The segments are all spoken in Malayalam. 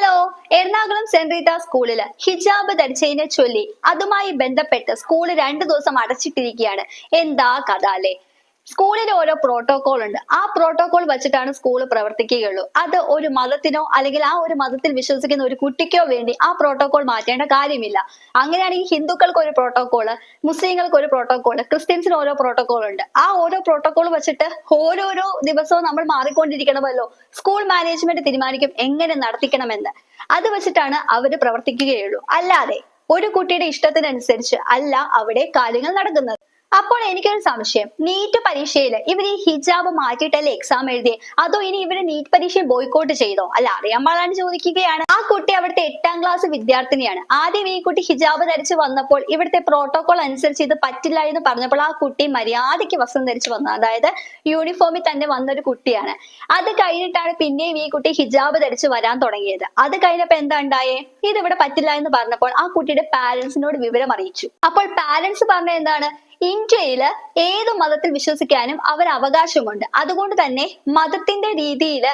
ഹലോ. എറണാകുളം സെന്റ് റീറ്റ സ്കൂളില് ഹിജാബ് ധരിച്ചതിനെ ചൊല്ലി അതുമായി ബന്ധപ്പെട്ട് സ്കൂള് 2 ദിവസം അടച്ചിട്ടിരിക്കുകയാണ്. എന്താ കഥ അല്ലേ? സ്കൂളിൽ ഓരോ പ്രോട്ടോകോൾ ഉണ്ട്. ആ പ്രോട്ടോകോൾ വെച്ചിട്ടാണ് സ്കൂൾ പ്രവർത്തിക്കുകയുള്ളൂ. അത് ഒരു മതത്തിനോ അല്ലെങ്കിൽ ആ ഒരു മതത്തിൽ വിശ്വസിക്കുന്ന ഒരു കുട്ടിക്കോ വേണ്ടി ആ പ്രോട്ടോകോൾ മാറ്റേണ്ട കാര്യമില്ല. അങ്ങനെയാണെങ്കിൽ ഹിന്ദുക്കൾക്ക് ഒരു പ്രോട്ടോകോള്, മുസ്ലിങ്ങൾക്ക് ഒരു പ്രോട്ടോകോള്, ക്രിസ്ത്യൻസിന് ഓരോ പ്രോട്ടോകോൾ ഉണ്ട്. ആ ഓരോ പ്രോട്ടോകോൾ വെച്ചിട്ട് ഓരോരോ ദിവസവും നമ്മൾ മാറിക്കൊണ്ടിരിക്കണമല്ലോ. സ്കൂൾ മാനേജ്മെന്റ് തീരുമാനിക്കും എങ്ങനെ നടത്തിക്കണമെന്ന്. അത് വെച്ചിട്ടാണ് അവര് പ്രവർത്തിക്കുകയുള്ളൂ. അല്ലാതെ ഒരു കുട്ടിയുടെ ഇഷ്ടത്തിനനുസരിച്ച് അല്ല അവിടെ കാര്യങ്ങൾ നടക്കുന്നത്. അപ്പോൾ എനിക്കൊരു സംശയം, നീറ്റ് പരീക്ഷയിൽ ഇവർ ഈ ഹിജാബ് മാറ്റിയിട്ടല്ലേ എക്സാം എഴുതിയേ, അതോ ഇനി ഇവര് നീറ്റ് പരീക്ഷ ബോയ്ക്കോട്ട് ചെയ്തോ? അല്ല, അറിയാൻ പാടാണ് ചോദിക്കുകയാണ്. ആ കുട്ടി അവിടുത്തെ 8ാം ക്ലാസ് വിദ്യാർത്ഥിനിയാണ്. ആദ്യം ഈ കുട്ടി ഹിജാബ് ധരിച്ച് വന്നപ്പോൾ ഇവിടുത്തെ പ്രോട്ടോകോൾ അനുസരിച്ച് ഇത് പറ്റില്ല എന്ന് പറഞ്ഞപ്പോൾ ആ കുട്ടി മര്യാദയ്ക്ക് വസ്ത്രം ധരിച്ച് വന്നത്, അതായത് യൂണിഫോമിൽ തന്നെ വന്നൊരു കുട്ടിയാണ്. അത് കഴിഞ്ഞിട്ടാണ് പിന്നെയും ഈ കുട്ടി ഹിജാബ് ധരിച്ച് വരാൻ തുടങ്ങിയത്. അത് കഴിഞ്ഞപ്പോ എന്താ ഉണ്ടായേ? ഇത് ഇവിടെ പറ്റില്ല എന്ന് പറഞ്ഞപ്പോൾ ആ കുട്ടിയുടെ പാരന്റ്സിനോട് വിവരം അറിയിച്ചു. അപ്പോൾ പാരന്റ്സ് പറഞ്ഞ എന്താണ്, ഇന്ത്യയില് ഏത് മതത്തിൽ വിശ്വസിക്കാനും അവർ അവകാശമുണ്ട്. അതുകൊണ്ട് തന്നെ മതത്തിന്റെ രീതിയിൽ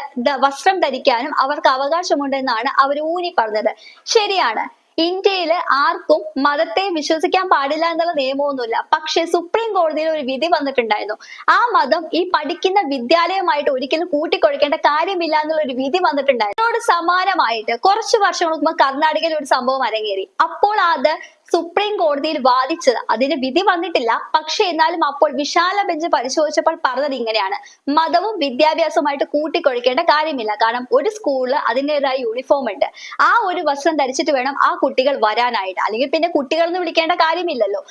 വസ്ത്രം ധരിക്കാനും അവർക്ക് അവകാശമുണ്ട് എന്നാണ് അവർ ഊന്നി പറഞ്ഞത്. ശരിയാണ്, ഇന്ത്യയില് ആർക്കും മതത്തെ വിശ്വസിക്കാൻ പാടില്ല എന്നുള്ള നിയമമൊന്നുമില്ല. പക്ഷെ സുപ്രീം കോടതിയിൽ ഒരു വിധി വന്നിട്ടുണ്ടായിരുന്നു. ആ മതം ഈ പഠിക്കുന്ന വിദ്യാലയമായിട്ട് ഒരിക്കലും കൂട്ടിക്കൊഴിക്കേണ്ട കാര്യമില്ല എന്നുള്ള ഒരു വിധി വന്നിട്ടുണ്ടായിരുന്നു. അതിനോട് സമാനമായിട്ട് കുറച്ചു വർഷങ്ങൾക്ക് മുമ്പ് കർണാടകയിൽ ഒരു സംഭവം അരങ്ങേറി. അപ്പോൾ അത് സുപ്രീം കോടതിയിൽ വാദിച്ചത്, അതിന് വിധി വന്നിട്ടില്ല. പക്ഷെ എന്നാലും അപ്പോൾ വിശാല ബെഞ്ച് പരിശോധിച്ചപ്പോൾ പറഞ്ഞത് ഇങ്ങനെയാണ്: മതവും വിദ്യാഭ്യാസവുമായിട്ട് കൂട്ടിക്കൊഴിക്കേണ്ട കാര്യമില്ല. കാരണം ഒരു സ്കൂളില് അതിൻ്റെതായ യൂണിഫോം ഉണ്ട്. ആ ഒരു വസ്ത്രം ധരിച്ചിട്ട് വേണം ആ കുട്ടികൾ വരാനായിട്ട്. അല്ലെങ്കിൽ പിന്നെ കുട്ടികൾ എന്ന് വിളിക്കേണ്ട കാര്യമില്ലല്ലോ.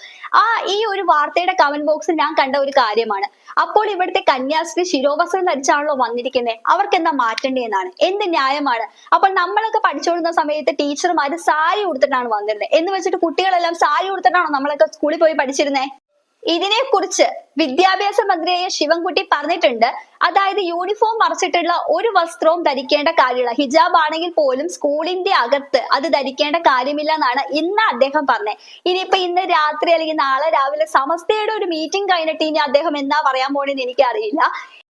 ഈ ഒരു വാർത്തയുടെ കമന്റ് ബോക്സിൽ ഞാൻ കണ്ട ഒരു കാര്യമാണ്. അപ്പോൾ ഇവിടുത്തെ കന്യാസ്ത്രീ ശിരോവസ്ത്രം ധരിച്ചാണല്ലോ വന്നിരിക്കുന്നത്, അവർക്ക് എന്താ മാറ്റേണ്ടതെന്നാണ്. എന്ത് ന്യായമാണ്? അപ്പോൾ നമ്മളൊക്കെ പഠിച്ചുകൊണ്ടിരുന്ന സമയത്ത് ടീച്ചർമാര് സാരി ഉടുത്തിട്ടാണ് വന്നിരുന്നത് എന്ന് വെച്ചിട്ട് കുട്ടികളെല്ലാം സാരി ഉടുത്തിട്ടാണോ നമ്മളൊക്കെ സ്കൂളിൽ പോയി പഠിച്ചിരുന്നേ? ഇതിനെ കുറിച്ച് വിദ്യാഭ്യാസ മന്ത്രിയായ ശിവൻകുട്ടി പറഞ്ഞിട്ടുണ്ട്. അതായത് യൂണിഫോം മറച്ചിട്ടുള്ള ഒരു വസ്ത്രവും ധരിക്കേണ്ട കാര്യമില്ല. ഹിജാബ് ആണെങ്കിൽ പോലും സ്കൂളിന്റെ അകത്ത് അത് ധരിക്കേണ്ട കാര്യമില്ല എന്നാണ് ഇന്ന് അദ്ദേഹം പറഞ്ഞത്. ഇനിയിപ്പോ ഇന്ന് രാത്രി അല്ലെങ്കിൽ നാളെ രാവിലെ സമസ്തയുടെ ഒരു മീറ്റിംഗ് കഴിഞ്ഞിട്ട് ഇനി അദ്ദേഹം എന്താ പറയാൻ പോണെന്ന് എനിക്കറിയില്ല.